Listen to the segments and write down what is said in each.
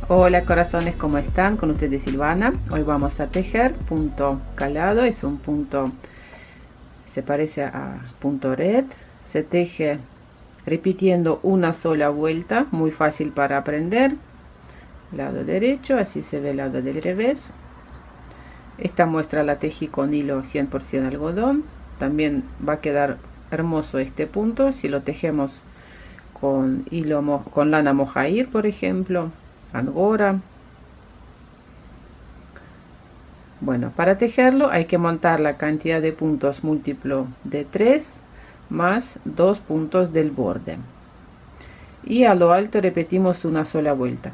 Hola corazones, ¿cómo están? Con ustedes Silvana. Hoy vamos a tejer punto calado. Es un punto, se parece a punto red. Se teje repitiendo una sola vuelta, muy fácil para aprender. Lado derecho, así se ve el lado del revés. Esta muestra la tejí con hilo 100% algodón. También va a quedar hermoso este punto si lo tejemos con hilo con lana mohair, por ejemplo, angora. Bueno, para tejerlo hay que montar la cantidad de puntos múltiplo de 3 más 2 puntos del borde. Y a lo alto repetimos una sola vuelta.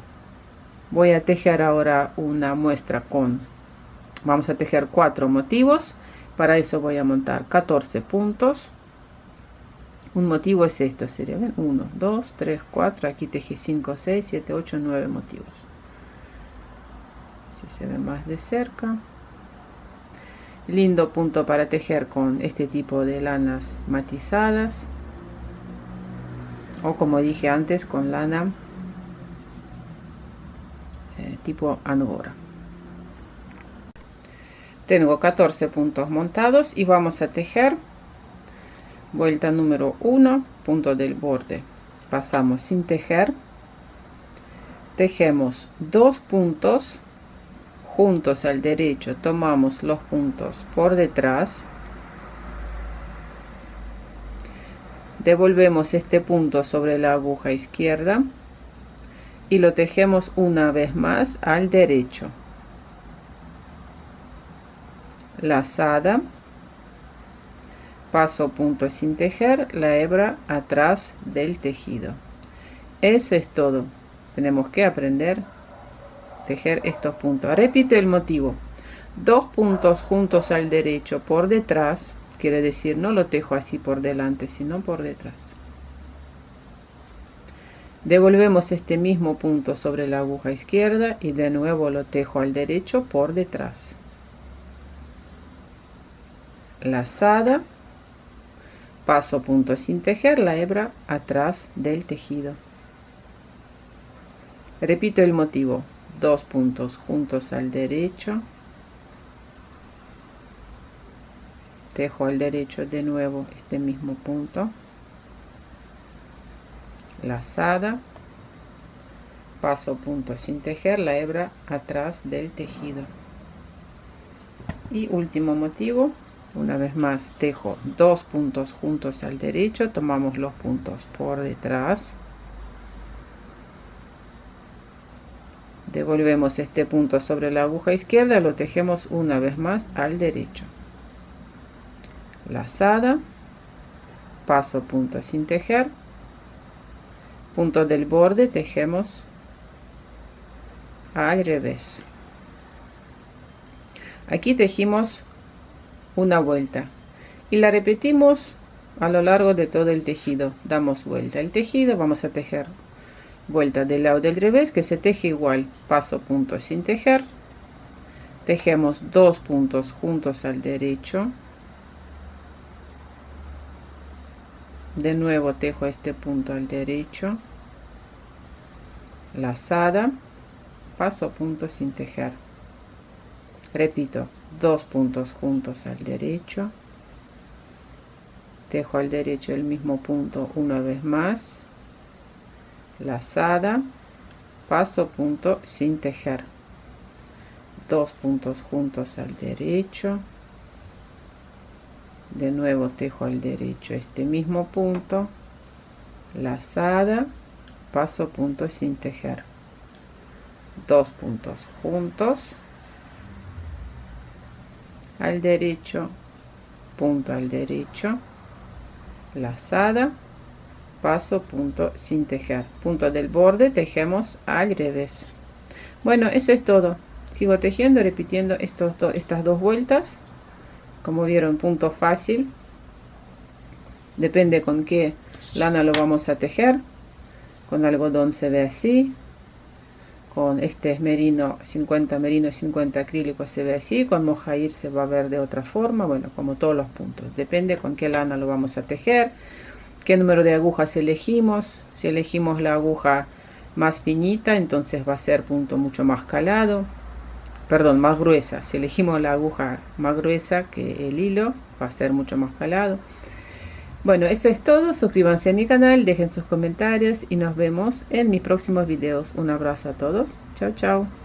Voy a tejer ahora una muestra vamos a tejer 4 motivos. Para eso voy a montar 14 puntos. Un motivo es esto, sería 1, 2, 3, 4, aquí tejí 5, 6, 7, 8, 9 motivos. Si se ve más de cerca. Lindo punto para tejer con este tipo de lanas matizadas, o como dije antes, con lana tipo angora. Tengo 14 puntos montados y vamos a tejer vuelta número 1, punto del borde, pasamos sin tejer, tejemos 2 puntos juntos al derecho, tomamos los puntos por detrás, devolvemos este punto sobre la aguja izquierda y lo tejemos una vez más al derecho, lazada, paso punto sin tejer, la hebra atrás del tejido. Eso es todo. Tenemos que aprender a tejer estos puntos. Repito el motivo: 2 puntos juntos al derecho por detrás, quiere decir no lo tejo así por delante, sino por detrás. Devolvemos este mismo punto sobre la aguja izquierda y de nuevo lo tejo al derecho por detrás. Lazada, paso punto sin tejer, la hebra atrás del tejido. Repito el motivo: 2 puntos juntos al derecho, tejo al derecho de nuevo este mismo punto, lazada, paso punto sin tejer, la hebra atrás del tejido. Y último motivo, una vez más tejo 2 puntos juntos al derecho, tomamos los puntos por detrás, devolvemos este punto sobre la aguja izquierda, lo tejemos una vez más al derecho, lazada, paso punto sin tejer, punto del borde tejemos al revés. Aquí tejimos una vuelta y la repetimos a lo largo de todo el tejido. Damos vuelta al tejido, vamos a tejer vuelta del lado del revés, que se teje igual, paso punto sin tejer, tejemos 2 puntos juntos al derecho, de nuevo tejo este punto al derecho, lazada, paso punto sin tejer, repito, 2 puntos juntos al derecho, tejo al derecho el mismo punto una vez más, lazada, paso punto sin tejer, 2 puntos juntos al derecho, de nuevo tejo al derecho este mismo punto, lazada, paso punto sin tejer, 2 puntos juntos al derecho, punto al derecho, lazada, paso punto sin tejer, punto del borde tejemos al revés. Bueno, eso es todo. Sigo tejiendo, repitiendo estas 2 vueltas. Como vieron, punto fácil, depende con qué lana lo vamos a tejer. Con algodón se ve así, con este es merino 50 acrílico se ve así, con mohair se va a ver de otra forma. Bueno, como todos los puntos, depende con qué lana lo vamos a tejer, qué número de agujas elegimos. Si elegimos la aguja más finita, entonces va a ser punto mucho más calado, perdón, más gruesa. Si elegimos la aguja más gruesa que el hilo, va a ser mucho más calado. Bueno, eso es todo. Suscríbanse a mi canal, dejen sus comentarios y nos vemos en mis próximos videos. Un abrazo a todos. Chao, chao.